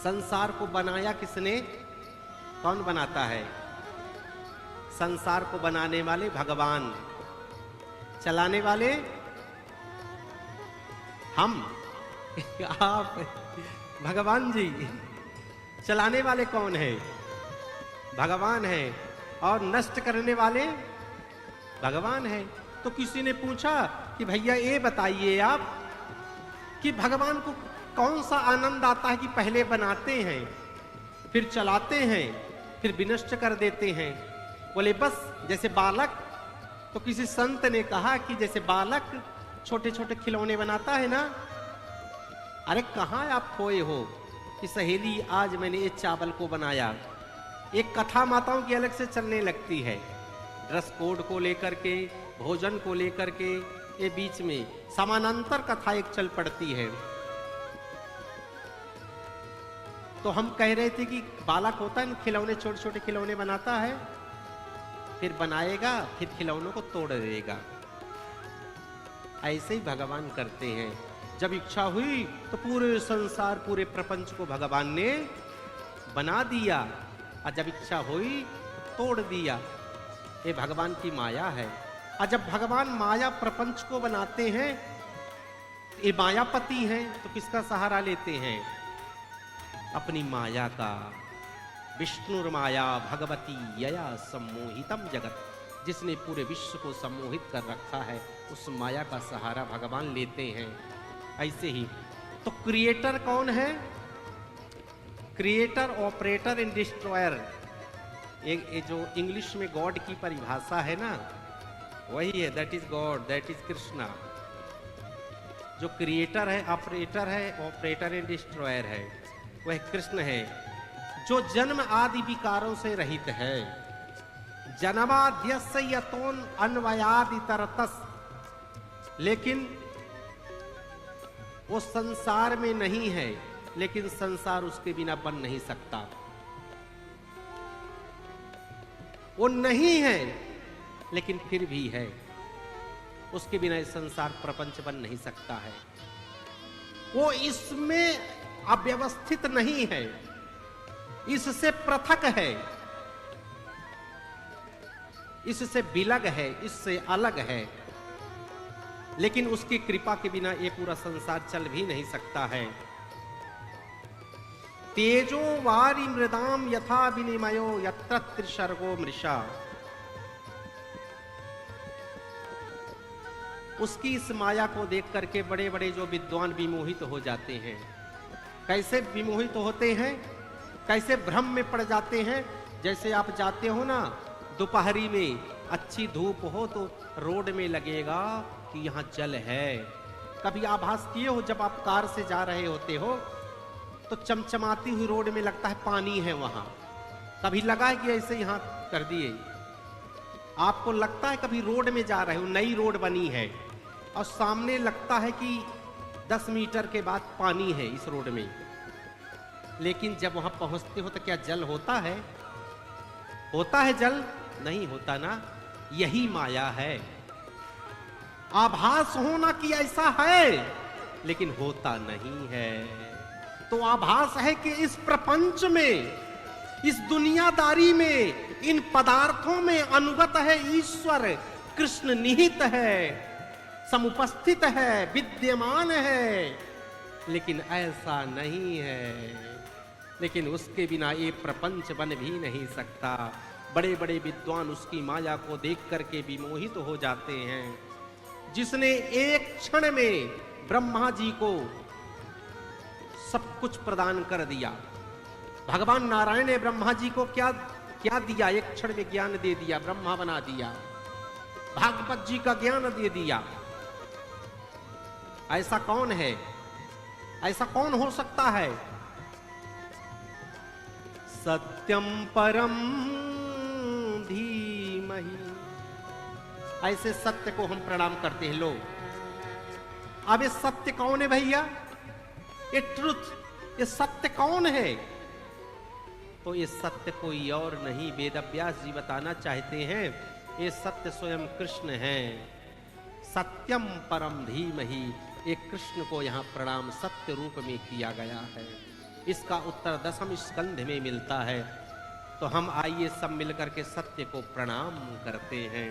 संसार को बनाया किसने? कौन बनाता है? संसार को बनाने वाले भगवान, चलाने वाले हम आप भगवान जी। चलाने वाले कौन है? भगवान है। और नष्ट करने वाले भगवान है। तो किसी ने पूछा कि भैया ये बताइए आप कि भगवान को कौन सा आनंद आता है कि पहले बनाते हैं, फिर चलाते हैं, फिर विनष्ट कर देते हैं? बोले बस जैसे बालक। तो किसी संत ने कहा कि जैसे बालक छोटे छोटे खिलौने बनाता है ना। अरे कहाँ आप खोए हो कि सहेली आज मैंने ये चावल को बनाया। एक कथा माताओं की अलग से चलने लगती है, ड्रेस कोड को लेकर के, भोजन को लेकर के। ये बीच में समानांतर कथा एक चल पड़ती है। तो हम कह रहे थे कि बालक होता है खिलौने, छोटे छोटे खिलौने बनाता है, फिर बनाएगा, फिर खिलौनों को तोड़ देगा। ऐसे ही भगवान करते हैं। जब इच्छा हुई तो पूरे संसार, पूरे प्रपंच को भगवान ने बना दिया, और जब इच्छा हुई तोड़ दिया। ये भगवान की माया है। और जब भगवान माया प्रपंच को बनाते हैं, ये मायापति हैं, तो किसका सहारा लेते हैं? अपनी माया का। विष्णुर्माया भगवती यया सम्मोहितम जगत। जिसने पूरे विश्व को सम्मोहित कर रखा है, उस माया का सहारा भगवान लेते हैं। ऐसे ही तो क्रिएटर कौन है? Creator, operator and destroyer. ये जो इंग्लिश में गॉड की परिभाषा है ना, वही है, that is God, that is Krishna. जो क्रिएटर है, ऑपरेटर एंड डिस्ट्रॉयर है, वह कृष्ण है। जो जन्म आदि विकारों से रहित है, जन्माद्यस्य यतोन अन्वयादितरतस। लेकिन वो संसार में नहीं है, लेकिन संसार उसके बिना बन नहीं सकता। वो नहीं है लेकिन फिर भी है। उसके बिना ये संसार प्रपंच बन नहीं सकता है। वो इसमें अव्यवस्थित नहीं है, इससे पृथक है, इससे विलग है, इससे अलग है। लेकिन उसकी कृपा के बिना ये पूरा संसार चल भी नहीं सकता है। तेजो वारी मृदाम यथा विनिमयो यत्र त्रिसर्गो मृषा। उसकी इस माया को देख करके बड़े बड़े जो विद्वान विमोहित हो जाते हैं। कैसे विमोहित होते हैं, कैसे भ्रम में पड़ जाते हैं? जैसे आप जाते हो ना दोपहरी में, अच्छी धूप हो तो रोड में लगेगा कि यहाँ जल है। कभी आभास किए हो जब आप कार से जा रहे होते हो तो चमचमाती हुई रोड में लगता है पानी है वहां। कभी लगा है कि ऐसे यहाँ कर दिए? आपको लगता है कभी रोड में जा रहे हो, नई रोड बनी है और सामने लगता है कि 10 मीटर के बाद पानी है इस रोड में, लेकिन जब वहां पहुंचते हो तो क्या जल होता है? होता है जल? नहीं होता ना। यही माया है। आभास होना कि ऐसा है लेकिन होता नहीं है। तो आभास है कि इस प्रपंच में, इस दुनियादारी में, इन पदार्थों में अनुगत है ईश्वर, कृष्ण निहित है, समुपस्थित है, विद्यमान है। लेकिन ऐसा नहीं है। लेकिन उसके बिना ये प्रपंच बन भी नहीं सकता। बड़े बड़े विद्वान उसकी माया को देख करके विमोहित हो जाते हैं। जिसने एक क्षण में ब्रह्मा जी को सब कुछ प्रदान कर दिया। भगवान नारायण ने ब्रह्मा जी को क्या क्या दिया? एक क्षण में ज्ञान दे दिया, ब्रह्मा बना दिया। भागवत जी का ज्ञान दे दिया। ऐसा कौन है? ऐसा कौन हो सकता है? सत्यम परम धीमहि। ऐसे सत्य को हम प्रणाम करते हैं लोग। अब ये सत्य कौन है भैया? ये ट्रुथ, ये सत्य कौन है? तो ये सत्य कोई और नहीं, वेदव्यास जी बताना चाहते हैं, ये सत्य स्वयं कृष्ण है। सत्यम परम धीमहि। एक कृष्ण को यहां प्रणाम सत्य रूप में किया गया है। इसका उत्तर 10वें स्कंध में मिलता है। तो हम आइए सब मिलकर के सत्य को प्रणाम करते हैं।